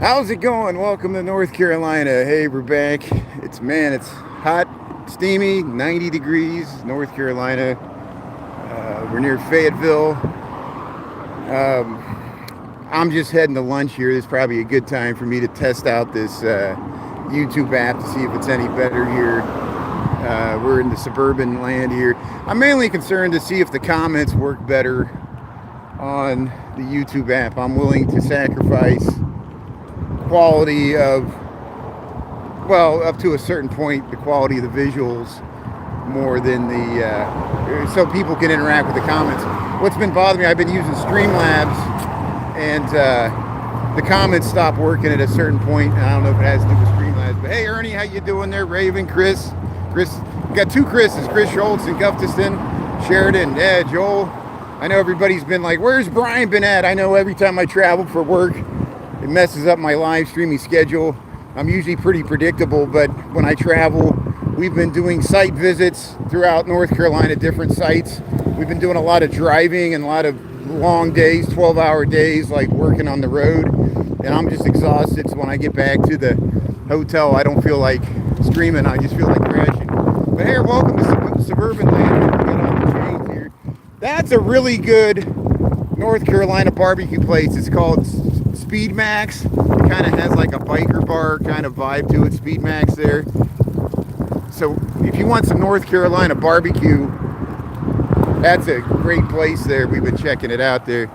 How's it going? Welcome to North Carolina. Hey, we're back. It's hot, steamy, 90 degrees, North Carolina. We're near Fayetteville. I'm just heading to lunch here. This is probably a good time for me to test out this YouTube app to see if it's any better here. We're in the suburban land here. I'm mainly concerned to see if the comments work better on the YouTube app. I'm willing to sacrifice quality of, well, up to a certain point, the quality of the visuals more than so people can interact with the comments. What's been bothering me, I've been using Streamlabs, and the comments stop working at a certain point, and I don't know if it has to do with Streamlabs. But hey, Ernie, how you doing there? Raven, Chris, we got two Chris's, Chris Schultz and Guftiston, Sheridan, yeah, Joel. I know everybody's been like, where's Brian been at? I know every time I travel for work, it messes up my live streaming schedule. I'm usually pretty predictable, but when I travel, we've been doing site visits throughout North Carolina, different sites. We've been doing a lot of driving and a lot of long days, 12-hour days, like working on the road. And I'm just exhausted, so when I get back to the hotel, I don't feel like streaming, I just feel like crashing. But hey, welcome to Suburban Land. We got all the chains here. That's a really good North Carolina barbecue place. It's called Speed Max. It kind of has like a biker bar kind of vibe to it, Speed Max there. So if you want some North Carolina barbecue, that's a great place there. We've been checking it out there.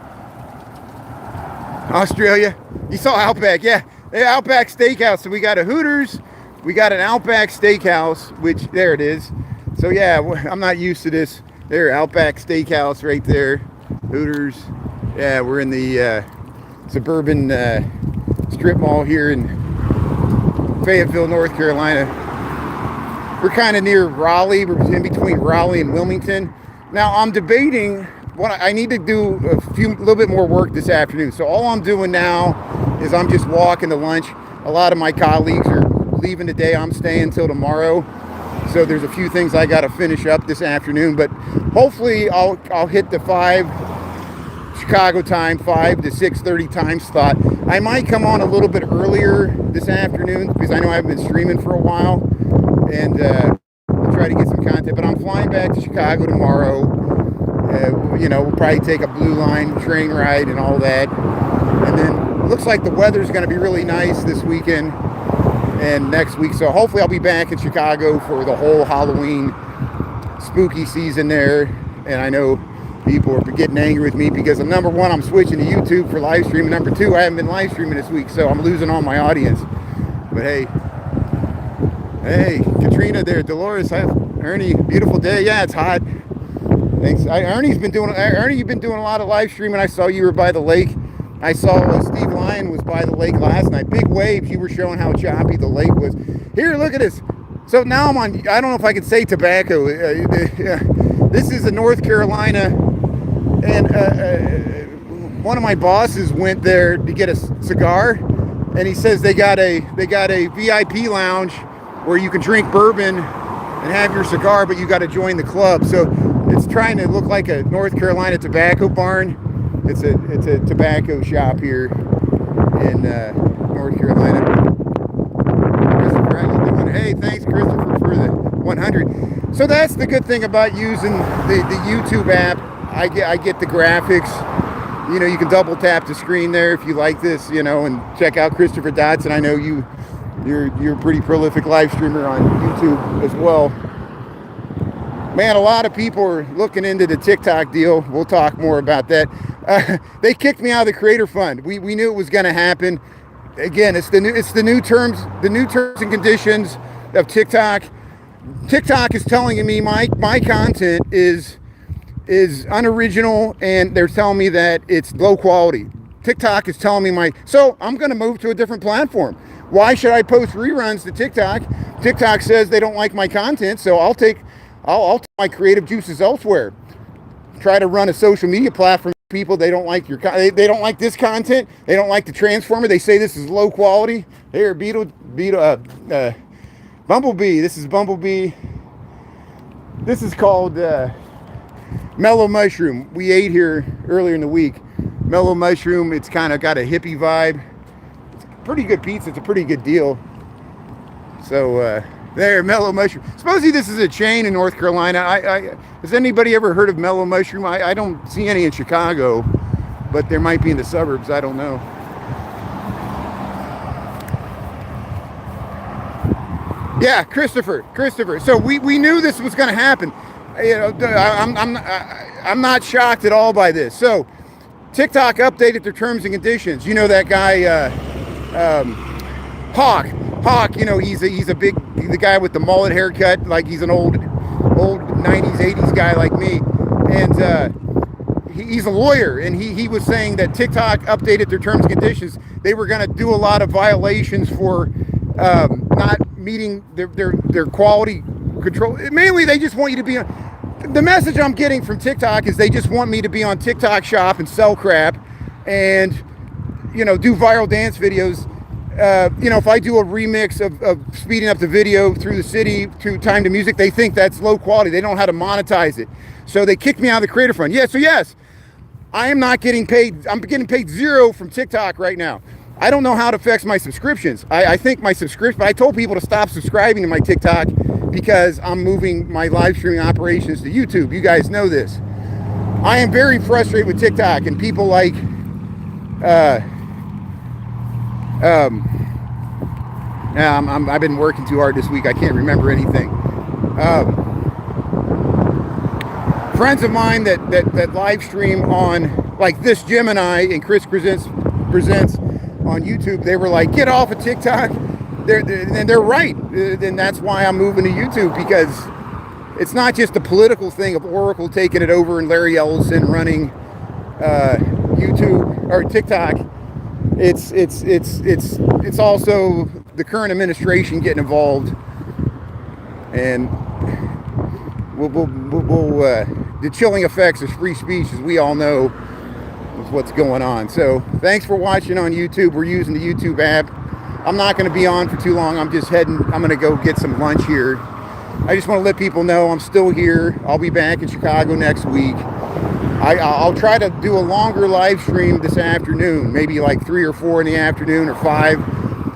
Australia, you saw Outback, yeah, Outback Steakhouse. So we got a Hooters, we got an Outback Steakhouse, which there it is. So yeah, I'm not used to this. There, Outback Steakhouse right there, Hooters. Yeah, we're in the suburban strip mall here in Fayetteville, North Carolina. We're kind of near Raleigh. We're in between Raleigh and Wilmington. Now I'm debating what I need to do a little bit more work this afternoon. So all I'm doing now is I'm just walking to lunch. A lot of my colleagues are leaving today. I'm staying till tomorrow. So there's a few things I got to finish up this afternoon, but hopefully I'll hit the 5 Chicago time, 5 to 6:30 time slot. I might come on a little bit earlier this afternoon because I know I've been streaming for a while, and I'll try to get some content. But I'm flying back to Chicago tomorrow. We'll probably take a Blue Line train ride and all that. And then it looks like the weather's going to be really nice this weekend and next week. So hopefully I'll be back in Chicago for the whole Halloween spooky season there. And I know people are getting angry with me because number one, I'm switching to YouTube for live streaming. Number two, I haven't been live streaming this week, so I'm losing all my audience. But hey, Katrina there, Dolores, Ernie, beautiful day. Yeah, it's hot. Thanks. Ernie, you've been doing a lot of live streaming. I saw you were by the lake. I saw Steve Lyon was by the lake last night. Big waves. You were showing how choppy the lake was. Here, look at this. So now I'm on, I don't know if I can say tobacco. This is a North Carolina, and one of my bosses went there to get a cigar, and he says they got a VIP lounge where you can drink bourbon and have your cigar, but you got to join the club. So it's trying to look like a North Carolina tobacco barn. It's a tobacco shop here in North Carolina. Christopher, how you doing? Hey, thanks, Christopher, for the 100. So that's the good thing about using the YouTube app. I get the graphics. You can double tap the screen there if you like this, and check out Christopher Dodson. I know you're a pretty prolific live streamer on YouTube as well. Man, a lot of people are looking into the TikTok deal. We'll talk more about that. They kicked me out of the creator fund. We knew it was going to happen. Again, it's the new terms and conditions of TikTok. TikTok is telling me my content is unoriginal, and they're telling me that it's low quality. TikTok is telling me so I'm going to move to a different platform. Why should I post reruns to TikTok? TikTok says they don't like my content, so I'll take my creative juices elsewhere. Try to run a social media platform. People, they don't like they don't like this content. They don't like the transformer. They say this is low quality. Here, Bumblebee. This is Bumblebee. This is called mellow mushroom. We ate here earlier in the week. Mellow mushroom. It's kind of got a hippie vibe. pretty good pizza. It's a pretty good deal. So there, Mellow Mushroom. Supposedly this is a chain in North Carolina. Has anybody ever heard of Mellow Mushroom? I don't see any in Chicago, but there might be in the suburbs. I don't know. Yeah, Christopher. So we knew this was going to happen. You know, I'm not shocked at all by this. So TikTok updated their terms and conditions. You know that guy, Hawk. You know, he's the guy with the mullet haircut, like he's an old 90s, 80s guy like me, and he's a lawyer, and he was saying that TikTok updated their terms and conditions. They were going to do a lot of violations for not meeting their quality control. Mainly, they just want you to be on. The message I'm getting from TikTok is they just want me to be on TikTok Shop and sell crap, and you know, do viral dance videos. You know, if I do a remix of speeding up the video through the city through Time to Music, they think that's low quality. They don't know how to monetize it, so they kicked me out of the Creator Fund. Yeah, so yes, I am not getting paid. I'm getting paid zero from TikTok right now. I don't know how it affects my subscriptions. I think my subscription, I told people to stop subscribing to my TikTok because I'm moving my live streaming operations to YouTube. You guys know this. I am very frustrated with TikTok and people like, I've been working too hard this week. I can't remember anything. Friends of mine that live stream on like this Gemini and Chris presents on YouTube, they were like, get off of TikTok. They're right. And that's why I'm moving to YouTube, because it's not just a political thing of Oracle taking it over and Larry Ellison running YouTube or TikTok. It's also the current administration getting involved, and the chilling effects of free speech, as we all know, is what's going on. So thanks for watching on YouTube. We're using the YouTube app. I'm not going to be on for too long. I'm going to go get some lunch here. I just want to let people know I'm still here. I'll be back in Chicago next week. I'll try to do a longer live stream this afternoon, maybe like 3 or 4 in the afternoon, or 5.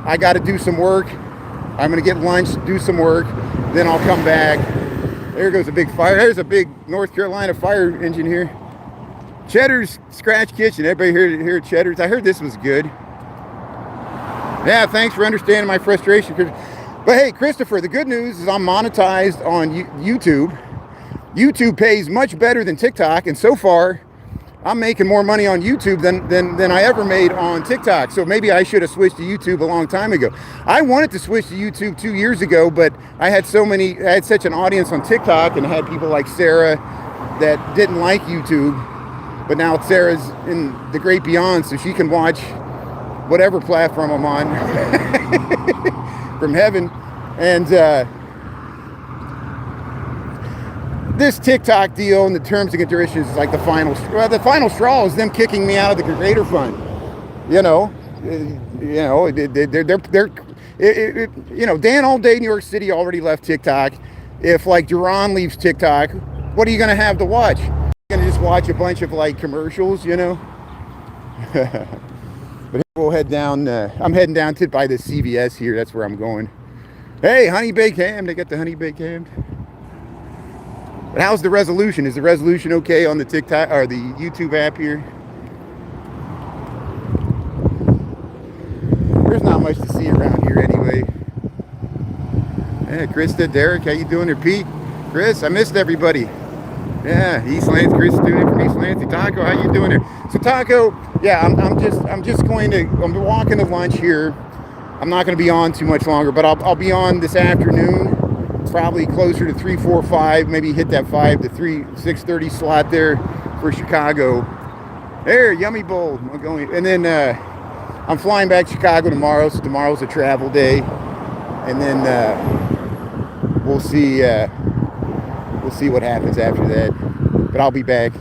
I got to do some work. I'm going to get lunch, do some work, then I'll come back. There goes a big fire. There's a big North Carolina fire engine here. Cheddar's Scratch Kitchen. Everybody here at Cheddar's? I heard this was good. Yeah, thanks for understanding my frustration. But hey, Christopher, the good news is I'm monetized on YouTube. YouTube pays much better than TikTok, and so far I'm making more money on YouTube than I ever made on TikTok. So maybe I should have switched to YouTube a long time ago. I wanted to switch to YouTube 2 years ago, but I had such an audience on TikTok, and I had people like Sarah that didn't like YouTube. But now Sarah's in the great beyond, so she can watch whatever platform I'm on from heaven. And this TikTok deal and the terms and conditions is like the final straw. Well, the final straw is them kicking me out of the Creator Fund. You know, Dan All Day New York City already left TikTok. If like Duran leaves TikTok, what are you gonna have to watch? You're gonna just watch a bunch of like commercials, you know? But we'll head down. I'm heading down to by the CVS here. That's where I'm going. Hey, honey baked ham. They got the honey baked ham. But how's the resolution? Is the resolution okay on the TikTok or the YouTube app here? There's not much to see around here anyway. Yeah, Krista, Derek, how you doing there? Pete, Chris, I missed everybody. Yeah, East Lansing, Chris is doing it from East Lansing. Taco, how you doing there? So Taco, yeah, I'm just going to, I'm walking to lunch here. I'm not going to be on too much longer, but I'll be on this afternoon, probably closer to 3, 4, 5, maybe hit that 5 to 3, 6:30 slot there for Chicago. There, Yummy Bowl. I'm going, and then I'm flying back to Chicago tomorrow, so tomorrow's a travel day, and then we'll see what happens after that. But I'll be back,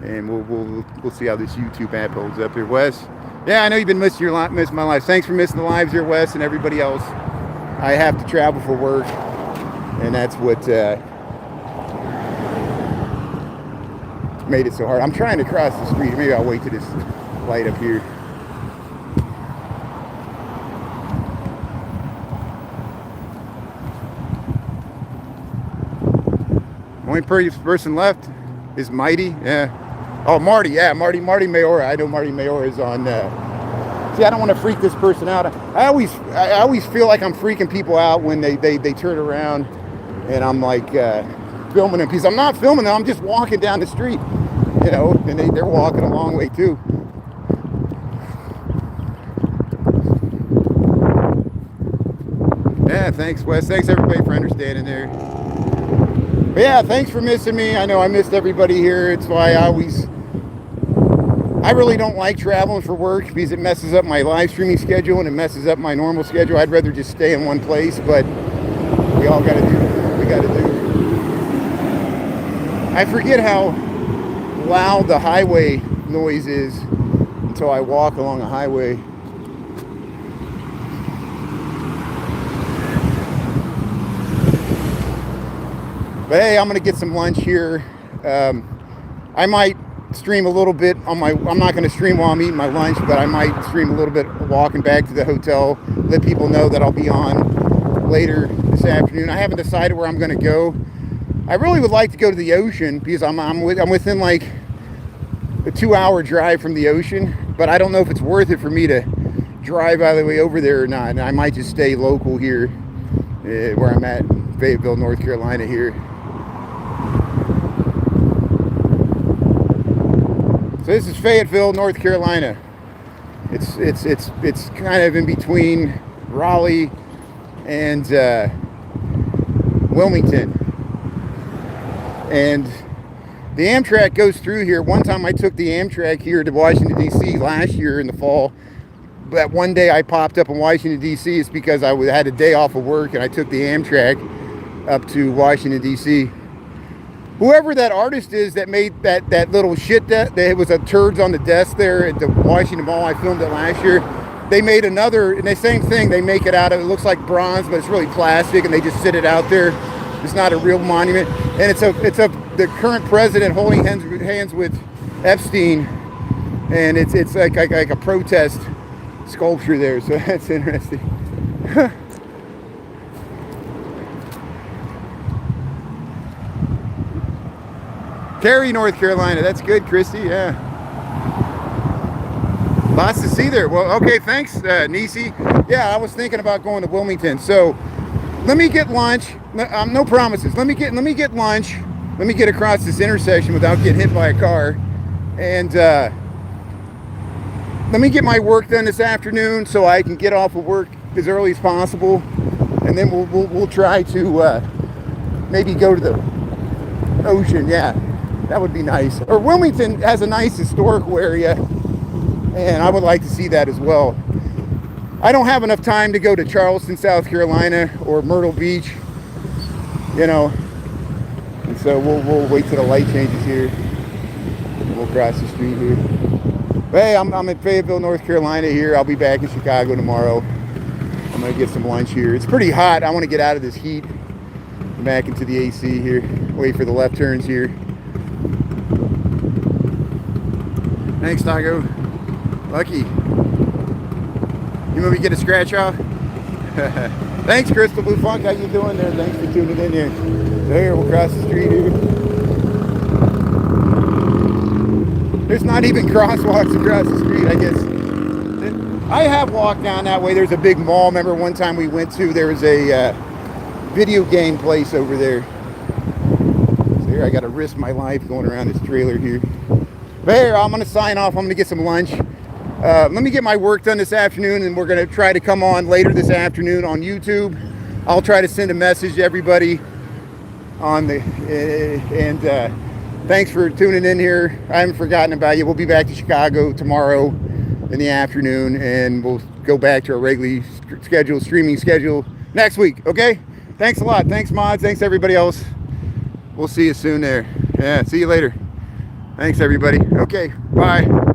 and we'll see how this YouTube app holds up here. Wes, yeah, I know you've been missing my live. Thanks for missing the lives here, Wes, and everybody else. I have to travel for work, and that's what made it so hard. I'm trying to cross the street. Maybe I'll wait till this light up here. Only person left is Mighty. Yeah. Oh, Marty. Yeah, Marty Mayora. I know Marty Mayora is on. See, I don't want to freak this person out. I always feel like I'm freaking people out when they turn around and I'm like filming them, because I'm not filming them. I'm just walking down the street, you know, and they're walking a long way too. Yeah, thanks, Wes. Thanks everybody for understanding there. But yeah, thanks for missing me. I know I missed everybody here. It's why I really don't like traveling for work, because it messes up my live streaming schedule and it messes up my normal schedule. I'd rather just stay in one place, but we all got to do what we got to do. I forget how loud the highway noise is until I walk along a highway. But hey, I'm gonna get some lunch here. I might stream a little bit on my, I'm not gonna stream while I'm eating my lunch, but I might stream a little bit walking back to the hotel, let people know that I'll be on later this afternoon. I haven't decided where I'm gonna go. I really would like to go to the ocean, because I'm within like a 2-hour drive from the ocean, but I don't know if it's worth it for me to drive all the way over there or not. And I might just stay local here, where I'm at, Fayetteville, North Carolina here. So this is Fayetteville, North Carolina. It's kind of in between Raleigh and Wilmington. And the Amtrak goes through here. One time I took the Amtrak here to Washington, D.C. last year in the fall. But one day I popped up in Washington, D.C. It's because I had a day off of work and I took the Amtrak up to Washington, D.C. Whoever that artist is that made that little shit that it was a turds on the desk there at the Washington Mall, I filmed it last year. They made another, and the same thing, they make it out of, it looks like bronze, but it's really plastic, and they just sit it out there. It's not a real monument. And it's the current president holding hands with Epstein, and it's like a protest sculpture there, so that's interesting. Cary, North Carolina. That's good, Christy. Yeah. Lots to see there. Well, okay, thanks, Nisi. Yeah, I was thinking about going to Wilmington. So let me get lunch. No promises. Let me get lunch. Let me get across this intersection without getting hit by a car. And let me get my work done this afternoon so I can get off of work as early as possible. And then we'll try to maybe go to the ocean. Yeah. That would be nice. Or Wilmington has a nice historical area, and I would like to see that as well. I don't have enough time to go to Charleston, South Carolina, or Myrtle Beach, you know. And so we'll wait till the light changes here. We'll cross the street here. But hey, I'm in Fayetteville, North Carolina here. I'll be back in Chicago tomorrow. I'm gonna get some lunch here. It's pretty hot. I want to get out of this heat. Back into the AC here. Wait for the left turns here. Thanks, Tago. Lucky. You want me to get a scratch off? Thanks, Crystal Blue Funk. How you doing there? Thanks for tuning in here. There, we'll cross the street here. There's not even crosswalks across the street, I guess. I have walked down that way. There's a big mall. Remember one time we went to, there was a video game place over there. So here I got to risk my life going around this trailer here. But here, I'm going to sign off. I'm going to get some lunch. Let me get my work done this afternoon, and we're going to try to come on later this afternoon on YouTube. I'll try to send a message to everybody on the thanks for tuning in here. I haven't forgotten about you. We'll be back to Chicago tomorrow in the afternoon, and we'll go back to our regularly scheduled streaming schedule next week. Okay? Thanks a lot. Thanks, mods. Thanks, everybody else. We'll see you soon there. Yeah, see you later. Thanks, everybody. Okay, bye.